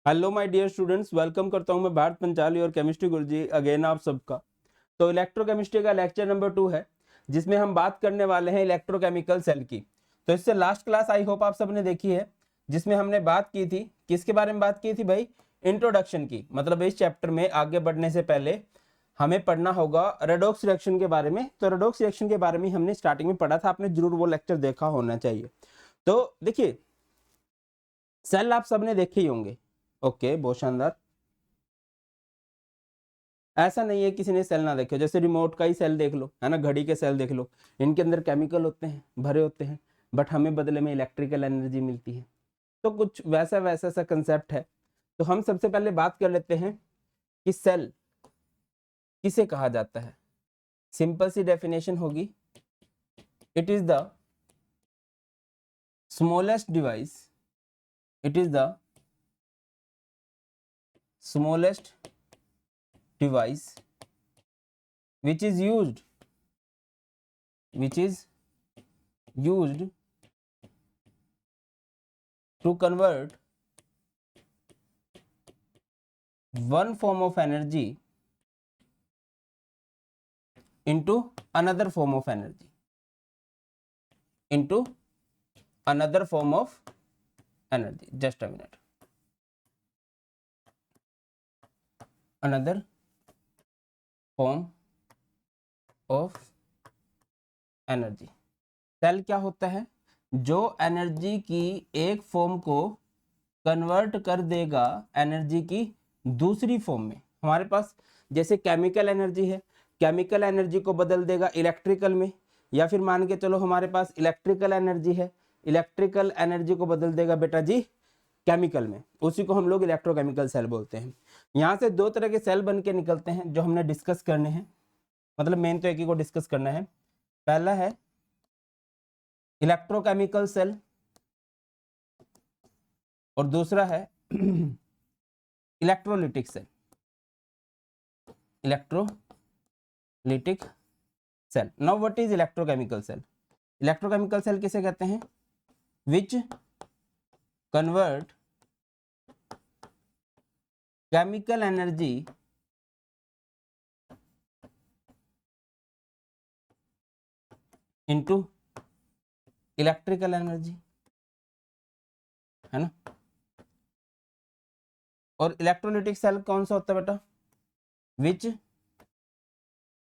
Hello my dear students, welcome करता हूं मैं भारत पंचाली और केमिस्ट्री गुरुजी अगेन आप सबका। तो इलेक्ट्रोकेमिस्ट्री का लेक्चर नंबर 2 है जिसमें हम बात करने वाले हैं इलेक्ट्रोकेमिकल सेल की। तो इससे लास्ट क्लास आई होप आप सबने देखी है जिसमें हमने बात की थी, किसके बारे में बात की थी भाई? इंट्रोडक्शन की। मतलब इस चैप्टर में आगे बढ़ने से पहले हमें पढ़ना होगा रेडॉक्स रिएक्शन के बारे में। तो रेडॉक्स रिएक्शन के बारे में हमने स्टार्टिंग में पढ़ा था, आपने जरूर वो लेक्चर देखा होना चाहिए। तो देखिए, सेल आप सबने देखे ही होंगे। ओके, बहुत शानदार। ऐसा नहीं है किसी ने सेल ना देखे, जैसे रिमोट का ही सेल देख लो, है ना, घड़ी के सेल देख लो, इनके अंदर केमिकल होते हैं, भरे होते हैं, बट हमें बदले में इलेक्ट्रिकल एनर्जी मिलती है। तो कुछ वैसा वैसा सा कंसेप्ट है। तो हम सबसे पहले बात कर लेते हैं कि सेल किसे कहा जाता है। सिंपल सी डेफिनेशन होगी, it is the smallest device, it is the smallest device which is used to convert one form of energy into another form of energy, just a minute, another form of energy। Cell क्या होता है? जो energy की एक form को convert कर देगा energy की दूसरी फॉर्म में। हमारे पास जैसे केमिकल एनर्जी है, केमिकल एनर्जी को बदल देगा इलेक्ट्रिकल में, या फिर मान के चलो हमारे पास इलेक्ट्रिकल एनर्जी है, इलेक्ट्रिकल एनर्जी को बदल देगा बेटा जी केमिकल में, उसी को हम लोग इलेक्ट्रोकेमिकल सेल बोलते हैं। यहाँ से दो तरह के सेल बन के निकलते हैं जो हमने डिस्कस करने हैं, मतलब मेन तो एक ही को डिस्कस करना है। पहला है इलेक्ट्रोकेमिकल सेल और दूसरा है electrolytic cell. Electrolytic cell. Now what is electrochemical cell? Electrochemical cell किसे कहते हैं? Which convert chemical energy into electrical energy, है ना। और इलेक्ट्रोलिटिक सेल कौन सा होता है बेटा? Which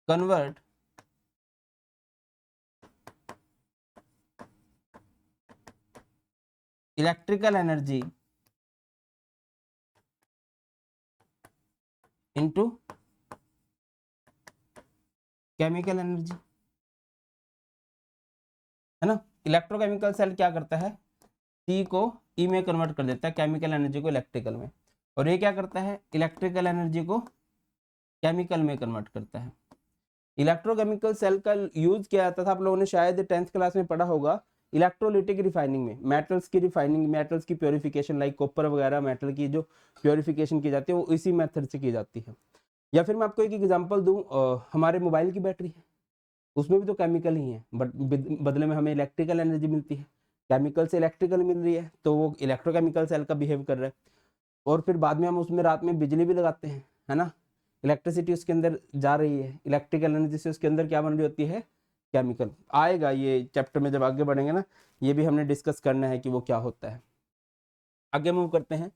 convert electrical energy into chemical energy, है ना। इलेक्ट्रोकेमिकल सेल क्या करता है? सी को ई में कन्वर्ट कर देता है, केमिकल एनर्जी को इलेक्ट्रिकल में, और ये क्या करता है? इलेक्ट्रिकल एनर्जी को केमिकल में कन्वर्ट करता है। इलेक्ट्रोकेमिकल सेल का यूज किया जाता था, आप लोगों ने शायद 10th क्लास में पढ़ा होगा, इलेक्ट्रोलिटिक रिफाइनिंग में, मेटल्स की रिफाइनिंग, मेटल्स की प्योरिफिकेशन, लाइक कॉपर वगैरह मेटल की जो प्योरिफिकेशन की जाती है वो इसी मेथड से की जाती है। या फिर मैं आपको एक एग्जांपल दूं, हमारे मोबाइल की बैटरी है, उसमें भी तो केमिकल ही है, बट बदले में हमें इलेक्ट्रिकल एनर्जी मिलती है, केमिकल से इलेक्ट्रिकल मिल रही है, तो वो इलेक्ट्रोकेमिकल सेल का बिहेव कर रहा है। और फिर बाद में हम उसमें रात में बिजली भी लगाते हैं, है ना, इलेक्ट्रिसिटी उसके अंदर जा रही है, इलेक्ट्रिकल एनर्जी से उसके अंदर क्या बन रही होती है? केमिकल। आएगा ये चैप्टर में जब आगे बढ़ेंगे ना, ये भी हमने डिस्कस करना है कि वो क्या होता है। आगे मूव करते हैं,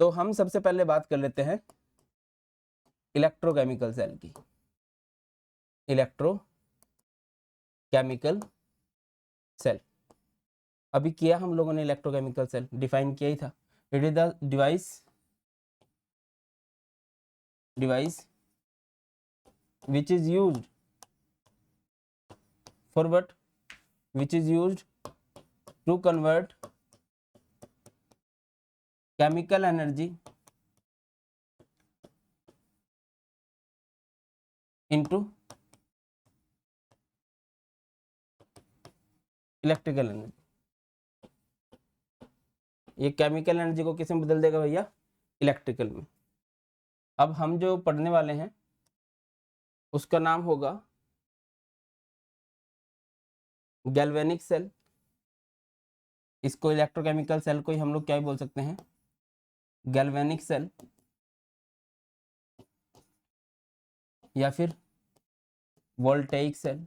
तो हम सबसे पहले बात कर लेते हैं इलेक्ट्रोकेमिकल सेल की। इलेक्ट्रोकेमिकल सेल अभी किया हम लोगों ने, इलेक्ट्रोकेमिकल सेल डिफाइन किया ही था। It is the device which is used for what? Which is used to convert chemical energy into electrical energy. ये केमिकल एनर्जी को किस में बदल देगा भैया? इलेक्ट्रिकल में। अब हम जो पढ़ने वाले हैं उसका नाम होगा गैल्वेनिक सेल। इसको इलेक्ट्रोकेमिकल सेल को ही हम लोग क्या बोल सकते हैं? गैल्वेनिक सेल या फिर वोल्टेइक सेल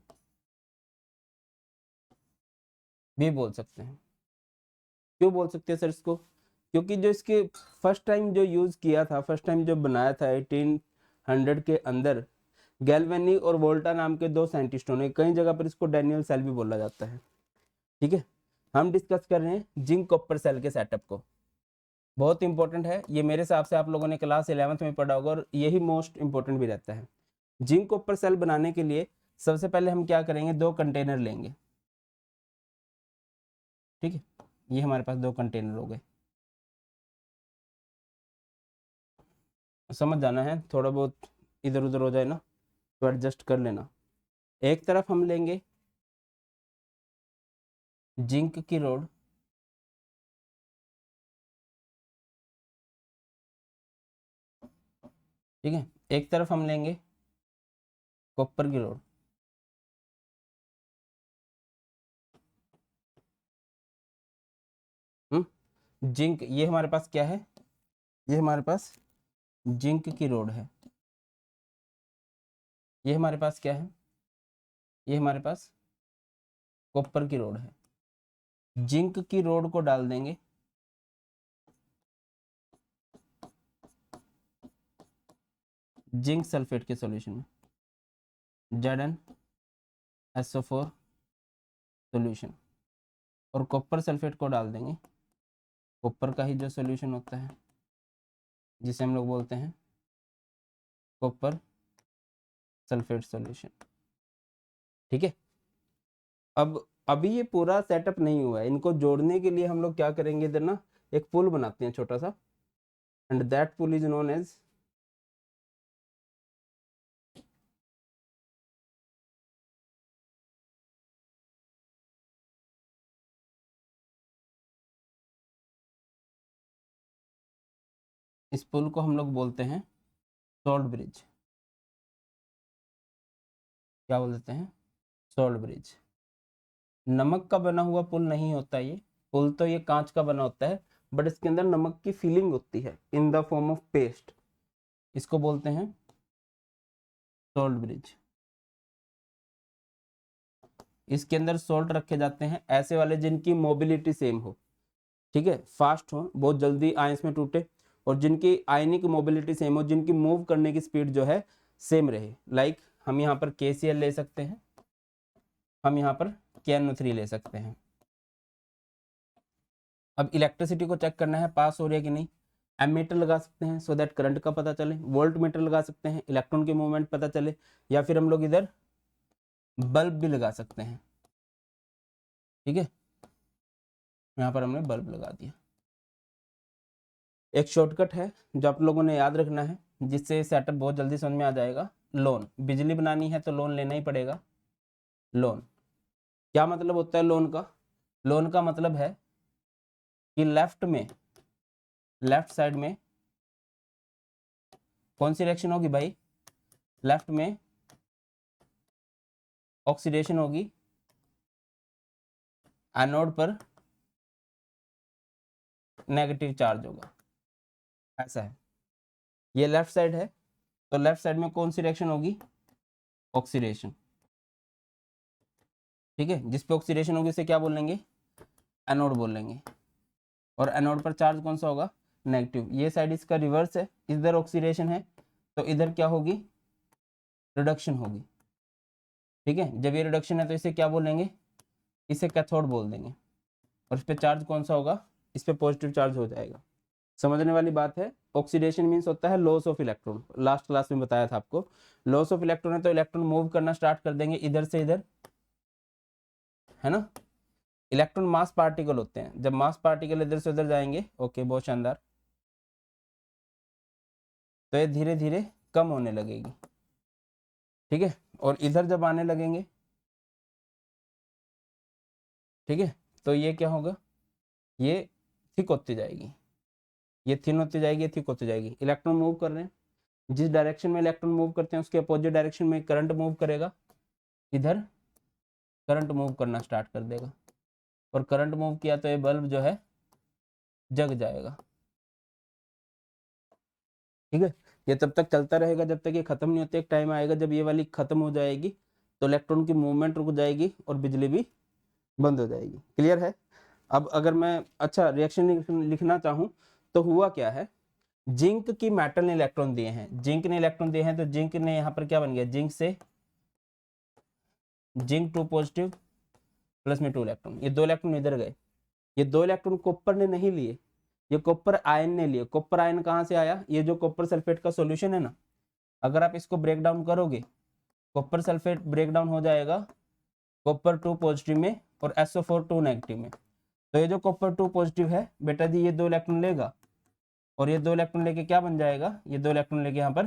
भी बोल सकते हैं। क्यों बोल सकते हैं सर इसको? क्योंकि जो इसके फर्स्ट टाइम जो यूज किया था, फर्स्ट टाइम जो बनाया था 1800 के अंदर, गैल्वेनी और वोल्टा नाम के दो साइंटिस्टों ने, कई जगह पर इसको डैनियल सेल भी बोला जाता है। ठीक है, हम डिस्कस कर रहे हैं जिंक कॉपर सेल के सेटअप को। बहुत इंपॉर्टेंट है ये, मेरे हिसाब से आप लोगों ने क्लास 11th में पढ़ा होगा और यही मोस्ट इंपॉर्टेंट भी रहता है। जिंक कॉपर सेल बनाने के लिए सबसे पहले हम क्या करेंगे, दो कंटेनर लेंगे। ठीक है, ये हमारे पास दो कंटेनर हो गए। समझ जाना है, थोड़ा बहुत इधर उधर हो जाए ना तो एडजस्ट कर लेना। एक तरफ हम लेंगे जिंक की रोड, ठीक है, एक तरफ हम लेंगे कॉपर की रोड। जिंक, ये हमारे पास क्या है, ये हमारे पास जिंक की रोड है। ये हमारे पास क्या है, ये हमारे पास कॉपर की रोड है। जिंक की रोड को डाल देंगे जिंक सल्फेट के सॉल्यूशन में, ZnSO4 सॉल्यूशन, और कॉपर सल्फेट को डाल देंगे कॉपर का ही जो सॉल्यूशन होता है जिसे हम लोग बोलते हैं कॉपर सल्फेट सॉल्यूशन। ठीक है, अब अभी ये पूरा सेटअप नहीं हुआ है, इनको जोड़ने के लिए हम लोग क्या करेंगे, इधर ना एक पुल बनाते हैं छोटा सा, एंड दैट पुल इज नोन एज इस पुल को हम लोग बोलते हैं सॉल्ट ब्रिज। क्या बोल देते हैं, सॉल्ट ब्रिज। नमक का बना हुआ पुल नहीं होता ये पुल, तो ये कांच का बना होता है, बट इसके अंदर नमक की फीलिंग होती है in the form of paste. इसको बोलते हैं सॉल्ट ब्रिज। इसके अंदर सॉल्ट रखे जाते हैं ऐसे वाले जिनकी मोबिलिटी सेम हो, ठीक है, फास्ट हो, बहुत जल्दी आयंस में टूटे, और जिनकी आयनिक मोबिलिटी सेम हो, जिनकी मूव करने की स्पीड जो है सेम रहे। लाइक हम यहाँ पर KCl ले सकते हैं, हम यहाँ पर KNO3 ले सकते हैं। अब इलेक्ट्रिसिटी को चेक करना है पास हो रही है कि नहीं, एमीटर लगा सकते हैं सो दैट करंट का पता चले, वोल्ट मीटर लगा सकते हैं इलेक्ट्रॉन के मूवमेंट पता चले, या फिर हम लोग इधर बल्ब भी लगा सकते हैं। ठीक है, यहाँ पर हमने बल्ब लगा दिया। एक शॉर्टकट है जो आप लोगों ने याद रखना है, जिससे सेटअप बहुत जल्दी समझ में आ जाएगा। लोन, बिजली बनानी है तो लोन लेना ही पड़ेगा। लोन क्या मतलब होता है लोन का? लोन का मतलब है कि लेफ्ट साइड में कौन सी रिएक्शन होगी भाई, लेफ्ट में ऑक्सीडेशन होगी, एनोड पर नेगेटिव चार्ज होगा, ऐसा है। ये लेफ्ट साइड है, तो लेफ्ट साइड में कौन सी रिएक्शन होगी, ऑक्सीडेशन। ठीक है, जिस पे ऑक्सीडेशन होगी उसे क्या बोलेंगे, एनोड बोलेंगे, और एनोड पर चार्ज कौन सा होगा, नेगेटिव। ये साइड इसका रिवर्स है, इधर ऑक्सीडेशन है तो इधर क्या होगी, रिडक्शन होगी। ठीक है, जब ये रिडक्शन है तो इसे क्या बोलेंगे, इसे कैथोड बोल देंगे, और इस पे चार्ज कौन सा होगा, इस पे पॉजिटिव चार्ज हो जाएगा। समझने वाली बात है। ऑक्सीडेशन मीन्स होता है loss of electron, last class में बताया था आपको। लॉस ऑफ इलेक्ट्रॉन है तो इलेक्ट्रॉन मूव करना स्टार्ट कर देंगे इधर से इधर, है ना। इलेक्ट्रॉन मास पार्टिकल होते हैं, जब मास पार्टिकल इधर से उधर जाएंगे, ओके बहुत शानदार, तो ये धीरे धीरे कम होने लगेगी। ठीक है, और इधर जब आने लगेंगे, ठीक है, तो ये क्या होगा, ये थिक होती जाएगी, ये थिन होती जाएगी, ये थिक होती जाएगी। इलेक्ट्रॉन मूव कर रहे हैं, जिस डायरेक्शन में इलेक्ट्रॉन मूव करते हैं उसके अपोजिट डायरेक्शन में करंट मूव करेगा, इधर करंट मूव करना स्टार्ट कर देगा, और करंट मूव किया तो ये बल्ब जो है जग जाएगा। ठीक है, ये तब तक चलता रहेगा जब तक ये खत्म नहीं होती। एक टाइम आएगा जब ये वाली खत्म हो जाएगी तो इलेक्ट्रॉन की मूवमेंट रुक जाएगी और बिजली भी बंद हो जाएगी। क्लियर है? अब अगर मैं अच्छा रिएक्शन लिखना चाहूँ तो हुआ क्या है, जिंक की मेटल ने इलेक्ट्रॉन दिए हैं, जिंक ने इलेक्ट्रॉन दिए हैं, तो जिंक ने यहाँ पर क्या बन गया, जिंक से जिंक 2 पॉजिटिव प्लस में 2 इलेक्ट्रॉन, ये 2 इलेक्ट्रॉन इधर गए। ये 2 इलेक्ट्रॉन कॉपर ने नहीं लिए, ये कॉपर आयन ने लिए। कॉपर आयन कहाँ से आया, ये जो कॉपर सल्फेट का सॉल्यूशन है ना, अगर आप इसको ब्रेक डाउन करोगे, कॉपर सल्फेट ब्रेक डाउन हो जाएगा कॉपर 2 पॉजिटिव में और SO4 2 नेगेटिव में। तो ये जो कॉपर 2 पॉजिटिव है बेटा जी, ये 2 इलेक्ट्रॉन लेगा और ये 2 इलेक्ट्रॉन लेके क्या बन जाएगा, ये 2 इलेक्ट्रॉन लेके यहाँ पर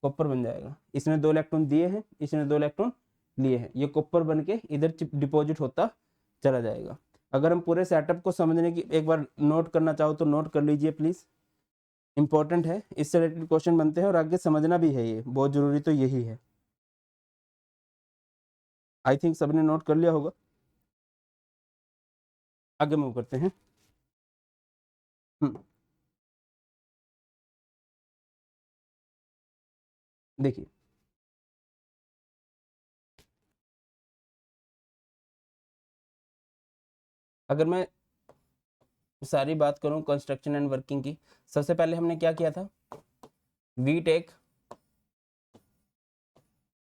कॉपर बन जाएगा। इसने 2 इलेक्ट्रॉन दिए हैं, इसने 2 इलेक्ट्रॉन लिए हैं, ये कॉपर बन के इधर डिपॉजिट होता चला जाएगा। अगर हम पूरे सेटअप को समझने की एक बार नोट करना चाहो तो नोट कर लीजिए प्लीज, इंपॉर्टेंट है, इससे रिलेटेड क्वेश्चन बनते हैं और आगे समझना भी है, ये बहुत जरूरी तो यही है। आई थिंक सबने नोट कर लिया होगा। आगे मूव करते हैं। देखिए अगर मैं सारी बात करूं कंस्ट्रक्शन एंड वर्किंग की, सबसे पहले हमने क्या किया था, वी टेक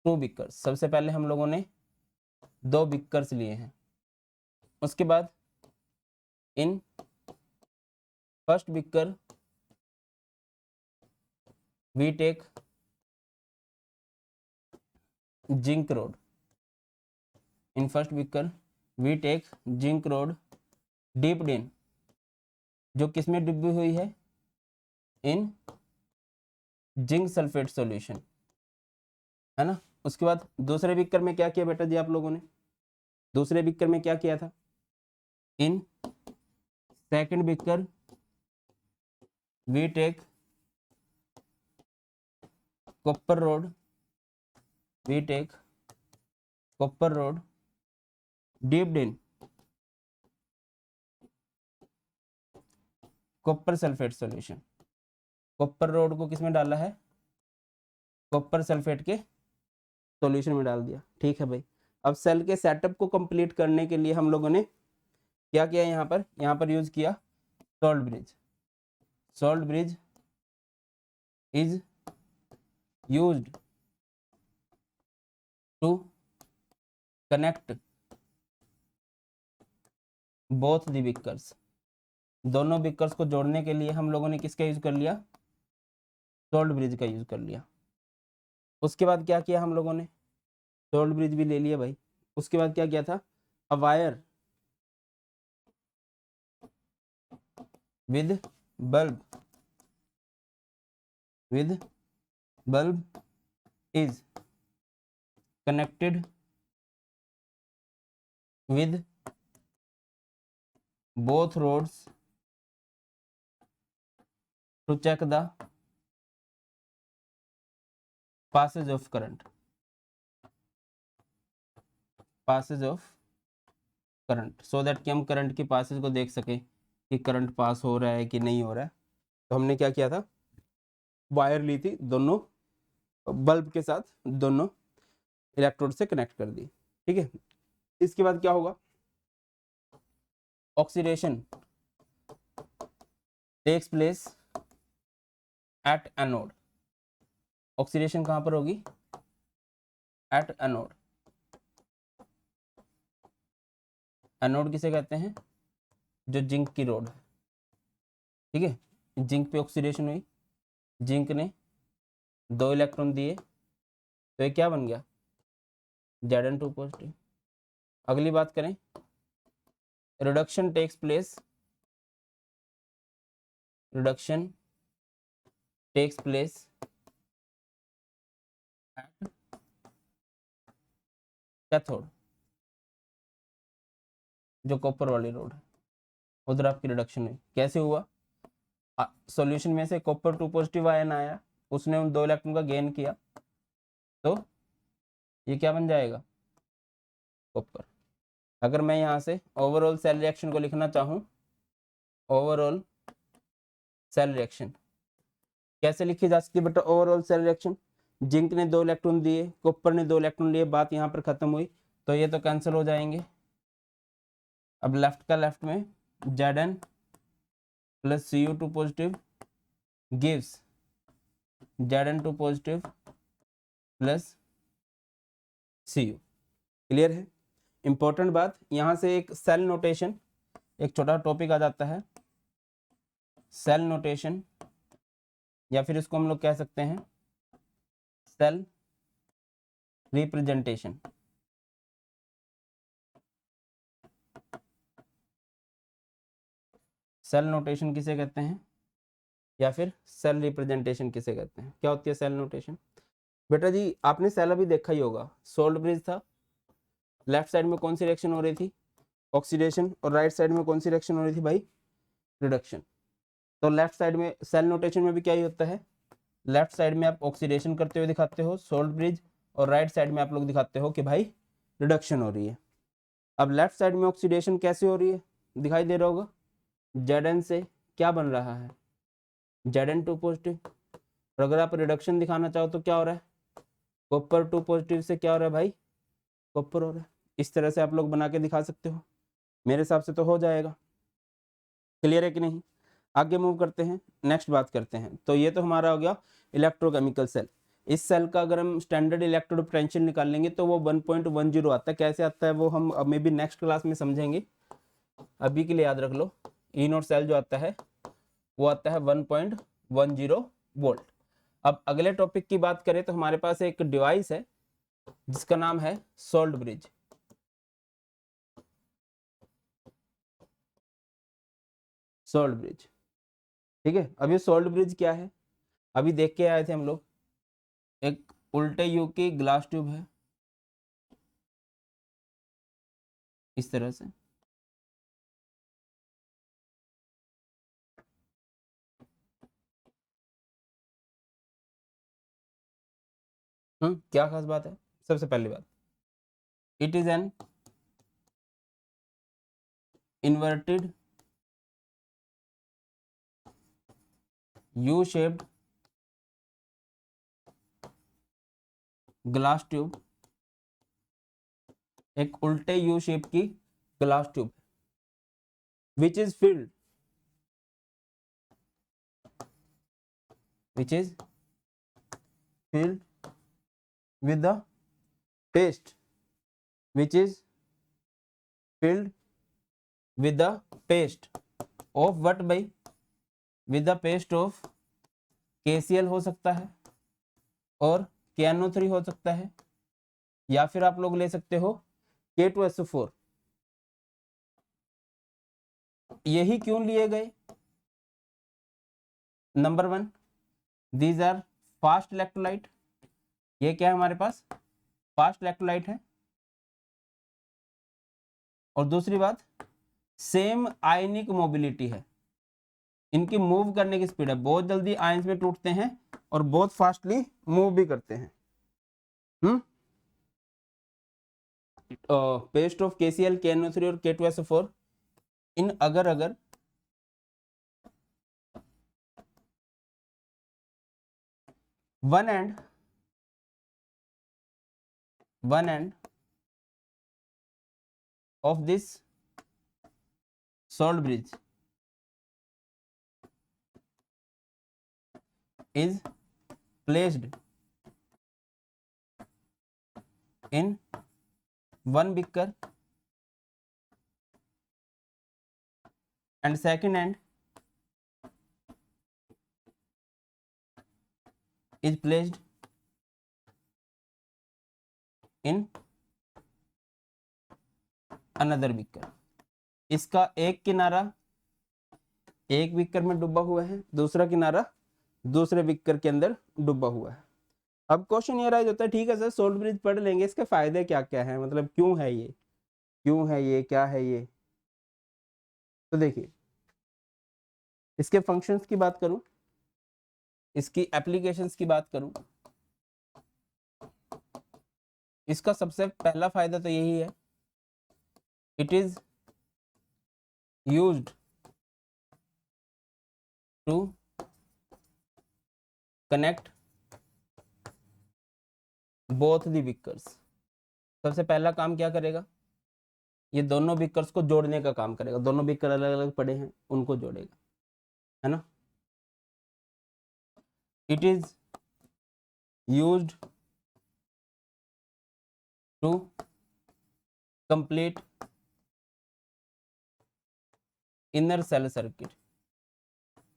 2 बिकर्स, सबसे पहले हम लोगों ने 2 बिकर्स लिए हैं। उसके बाद in first beaker we take zinc rod, in first beaker we take zinc rod dipped in, जो किसमें डूबी हुई है, इन जिंक सल्फेट सॉल्यूशन, है ना। उसके बाद दूसरे बिकर में क्या किया बेटा जी आप लोगों ने, दूसरे बिकर में क्या किया था, in second beaker we take copper rod, we take copper rod dipped in copper sulphate solution. Copper rod को किसमें डाला है, कॉपर सल्फेट के सॉल्यूशन में डाल दिया। ठीक है भाई, अब सेल के सेटअप को कंप्लीट करने के लिए हम लोगों ने क्या किया, यहाँ पर यूज किया salt bridge. Salt bridge is used to connect both the beakers, दोनों बिकर्स को जोड़ने के लिए हम लोगों ने किसका यूज कर लिया, सॉल्ट ब्रिज का यूज कर लिया। उसके बाद क्या किया हम लोगों ने, सॉल्ट ब्रिज भी ले लिया भाई। उसके बाद क्या किया था, a wire with bulb is connected with both rods to check the passage of current, so that कि हम करंट की पासेज को देख सके कि करंट पास हो रहा है कि नहीं हो रहा है। तो हमने क्या किया था, वायर ली थी, दोनों बल्ब के साथ दोनों इलेक्ट्रोड से कनेक्ट कर दी। ठीक है, इसके बाद क्या होगा, oxidation takes place at anode. Oxidation कहां पर होगी, एट एनोड। एनोड किसे कहते हैं, जो जिंक की रोड है। ठीक है, जिंक पे ऑक्सीडेशन हुई, जिंक ने 2 इलेक्ट्रॉन दिए, तो ये क्या बन गया, Zn2 पॉजिटिव। अगली बात करें, reduction takes place at cathode, जो कॉपर वाली रोड है, उधर आपकी रिडक्शन हुई। कैसे हुआ, सॉल्यूशन में से कॉपर 2 पॉजिटिव आयन आया, उसने उन 2 इलेक्ट्रॉन का गेन किया, तो ये क्या बन जाएगा, कॉपर। अगर मैं यहाँ से ओवरऑल सेल रिएक्शन को लिखना चाहूँ, ओवरऑल सेल रिएक्शन कैसे लिखी जा सकती है बेटा ओवरऑल सेल रिएक्शन, जिंक ने 2 इलेक्ट्रॉन दिए, कॉपर ने 2 इलेक्ट्रॉन लिए, बात यहाँ पर खत्म हुई, तो ये तो कैंसिल हो जाएंगे। अब लेफ्ट का लेफ्ट में Zn plus Cu2 positive gives Zn2 positive plus Cu। Clear है। इंपॉर्टेंट बात यहाँ से एक सेल नोटेशन, एक छोटा टॉपिक आ जाता है, सेल नोटेशन, या फिर इसको हम लोग कह सकते हैं सेल रिप्रेजेंटेशन। सेल नोटेशन किसे कहते हैं या फिर सेल रिप्रेजेंटेशन किसे कहते हैं? क्या होती है सेल नोटेशन? बेटा जी आपने सेल अभी देखा ही होगा, सोल्ड ब्रिज था, लेफ्ट साइड में कौन सी रिएक्शन हो रही थी? ऑक्सीडेशन, और राइट साइड में कौन सी रिएक्शन हो रही थी भाई? रिडक्शन। तो लेफ्ट साइड में सेल नोटेशन में भी क्या ही होता है, लेफ्ट साइड में आप ऑक्सीडेशन करते हुए दिखाते हो सोल्ड ब्रिज, और राइट साइड में आप लोग दिखाते हो कि भाई रिडक्शन हो रही है। अब लेफ्ट साइड में ऑक्सीडेशन कैसे हो रही है, दिखाई दे रहा होगा, Zn से क्या बन रहा है? Zn2 positive. और अगर आप रिडक्शन दिखाना चाहो तो क्या हो रहा है? कॉपर 2 पॉजिटिव से क्या हो रहा है भाई? कॉपर हो रहा है। इस तरह से आप लोग बना के दिखा सकते हो, मेरे हिसाब से तो हो जाएगा। क्लियर है कि नहीं? आगे मूव करते हैं, नेक्स्ट बात करते हैं। तो ये तो हमारा हो गया इलेक्ट्रोकेमिकल सेल। इस सेल का अगर हम स्टैंडर्ड इलेक्ट्रोड पोटेंशियल निकाल लेंगे तो वो 1.10 आता है। कैसे आता है वो हम मे बी नेक्स्ट क्लास में समझेंगे, अभी के लिए याद रख लो, ई नोट सेल जो आता है वो आता है 1.10 वोल्ट। अब अगले टॉपिक की बात करें तो हमारे पास एक डिवाइस है जिसका नाम है सोल्ड ब्रिज। सोल्ड ब्रिज, ठीक है। अब ये सोल्ड ब्रिज क्या है, अभी देख के आए थे हम लोग, एक उल्टे यू की ग्लास ट्यूब है इस तरह से, क्या खास बात है? सबसे पहली बात, it is an inverted U shaped glass tube, एक उल्टे यू शेप की glass tube which is filled with the paste, which is filled with the paste of what by? with the paste of KCl हो सकता है और KNO3 हो सकता है, या फिर आप लोग ले सकते हो K2SO4। यही क्यों लिए गए? Number 1, these are fast electrolyte. ये क्या है हमारे पास? फास्ट इलेक्ट्रोलाइट है। और दूसरी बात, सेम आयनिक मोबिलिटी है, इनकी मूव करने की स्पीड है, बहुत जल्दी आयंस में टूटते हैं और बहुत फास्टली मूव भी करते हैं। पेस्ट ऑफ KCl, KNO3 और K2SO4 इन अगर one end of this salt bridge is placed in one beaker and second end is placed in another beaker। इसका एक किनारा एक बीकर में डूबा हुआ है, दूसरा किनारा दूसरे बीकर के अंदर डूबा हुआ है। अब क्वेश्चन ये राइज होता है, ठीक है सर सोल्ट ब्रिज पढ़ लेंगे, इसके फायदे क्या क्या है, मतलब क्यों है ये, क्यों है ये, क्या है ये? तो देखिए, इसके फंक्शंस की बात करूं, इसकी एप्लीकेशंस की बात करूं, इसका सबसे पहला फायदा तो यही है, it is used to connect both the beakers. सबसे पहला काम क्या करेगा, ये दोनों बीकर्स को जोड़ने का काम करेगा। दोनों बीकर अलग अलग पड़े हैं, उनको जोड़ेगा, है ना। It is used to complete inner cell circuit.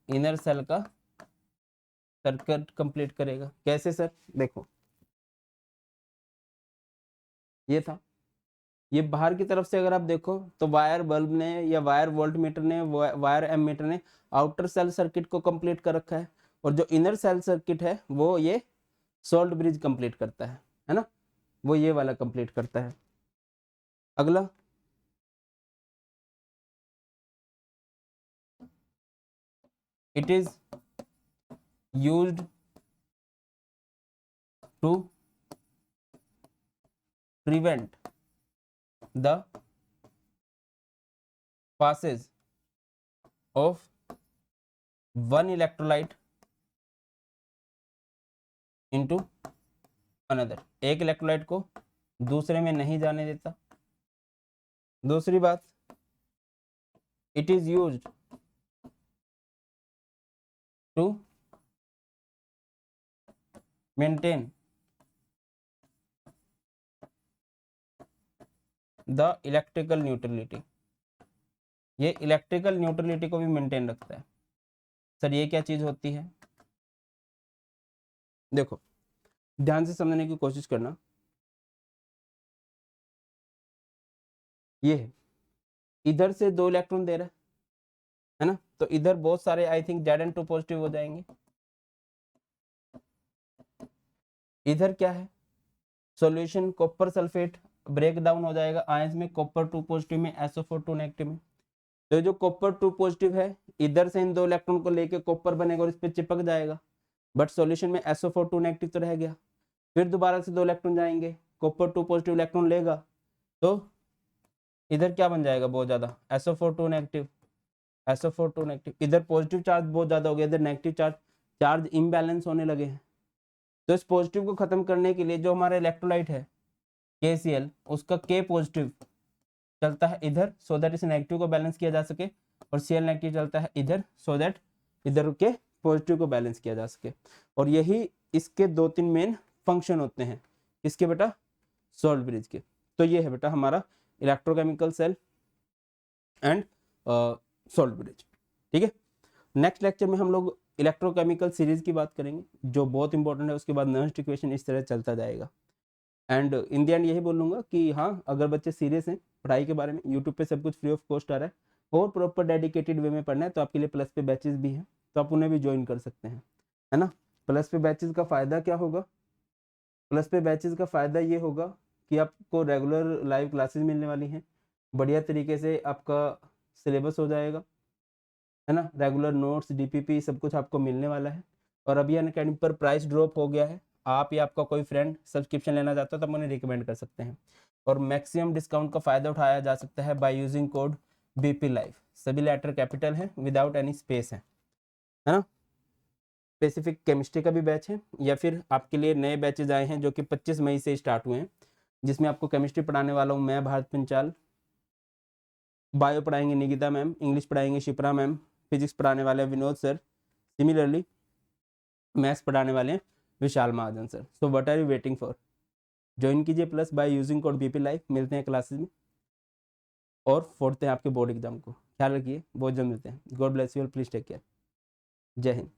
Inner cell का सर्किट कंप्लीट करेगा। कैसे सर, देखो ये था, ये बाहर की तरफ से अगर आप देखो तो वायर बल्ब ने या वायर वोल्टमीटर ने वायर एमीटर ने आउटर सेल सर्किट को कंप्लीट कर रखा है, और जो इनर सेल सर्किट है वो ये सोल्ट ब्रिज कंप्लीट करता है ना, वो ये वाला कंप्लीट करता है। अगला it is used to prevent the passage of one electrolyte into another। एक इलेक्ट्रोलाइट को दूसरे में नहीं जाने देता। दूसरी बात, it is used to maintain the electrical neutrality. ये इलेक्ट्रिकल न्यूट्रलिटी को भी मेंटेन रखता है। सर ये क्या चीज होती है, देखो ध्यान से समझने की कोशिश करना। ये है, इधर से 2 इलेक्ट्रॉन दे रहा है ना, तो इधर बहुत सारे आई थिंक Zn2 पॉजिटिव हो जाएंगे। इधर क्या है, solution copper sulphate break down हो जाएगा आयंस में, कॉपर 2 पॉजिटिव में, SO4 2 नेगेटिव में। तो जो कॉपर 2 पॉजिटिव है, इधर से इन 2 इलेक्ट्रॉन को लेके कॉपर बनेगा और इस पे चिपक जाएगा, बट सॉल्यूशन में SO4 2 नेगेटिव तो रह गया। फिर दोबारा से 2 इलेक्ट्रॉन जाएंगे, कॉपर 2 पॉजिटिव इलेक्ट्रॉन लेगा, तो इधर क्या बन जाएगा बहुत ज्यादा, SO4 2 नेगेटिव, SO4 2 नेगेटिव। इधर पॉजिटिव चार्ज बहुत ज्यादा हो गया, इधर नेगेटिव चार्ज, चार्ज इम्बैलेंस होने लगे हैं। तो इस पॉजिटिव को खत्म करने के लिए जो हमारा इलेक्ट्रोलाइट है KCl, उसका K पॉजिटिव चलता है इधर, सो दैट इस नेगेटिव को बैलेंस किया जा सके, और Cl नेगेटिव चलता है इधर, सो दैट इधर के पॉजिटिव को बैलेंस किया जा सके। और यही इसके 2-3 मेन फंक्शन होते हैं, इसके बेटा सोल्ट ब्रिज के। तो ये है बेटा हमारा electrochemical cell and salt bridge. ठीक है, नेक्स्ट लेक्चर में हम लोग इलेक्ट्रोकेमिकल सीरीज की बात करेंगे, जो बहुत इंपॉर्टेंट है। उसके बाद नर्स्ट इक्वेशन, इस तरह चलता जाएगा। एंड इन द एंड यही बोलूँगा कि हाँ, अगर बच्चे सीरियस हैं पढ़ाई के बारे में, यूट्यूब पे सब कुछ फ्री ऑफ कॉस्ट आ रहा है, और प्रॉपर डेडिकेटेड वे में पढ़ना है, तो आपके लिए प्लस पे बैचेस भी हैं, तो आप उन्हें भी ज्वाइन कर सकते हैं, है ना। प्लस पे बैचेस का फ़ायदा क्या होगा, प्लस पे बैचेस का फ़ायदा ये होगा कि आपको रेगुलर लाइव क्लासेस मिलने वाली हैं, बढ़िया तरीके से आपका सिलेबस हो जाएगा, है ना। रेगुलर नोट्स, DPP सब कुछ आपको मिलने वाला है। और अभी अनअकैडमी पर प्राइस ड्रॉप हो गया है, आप या आपका कोई फ्रेंड सब्सक्रिप्शन लेना चाहता हो तो आप उन्हें रिकमेंड कर सकते हैं, और मैक्सिमम डिस्काउंट का फ़ायदा उठाया जा सकता है bye using code BP Live। सभी लेटर कैपिटल है, विदाउट एनी स्पेस है ना। स्पेसिफिक केमिस्ट्री का भी बैच है, या फिर आपके लिए नए बैचेज आए हैं जो कि 25 मई से स्टार्ट हुए हैं, जिसमें आपको केमिस्ट्री पढ़ाने वाला हूँ मैं, भारत पंचाल। बायो पढ़ाएंगे निकिता मैम, इंग्लिश पढ़ाएंगे शिप्रा मैम, फिजिक्स पढ़ाने वाले हैं विनोद सर, सिमिलरली मैथ्स पढ़ाने वाले हैं Vishal Mahajan sir. So what are you waiting for, join कीजिए plus by using code BP Live। मिलते हैं क्लासेस में और फोड़ते हैं आपके बोर्ड एग्जाम को। ख्याल रखिए, बहुत जल्द मिलते हैं। God bless you all, please take care, जय हिंद।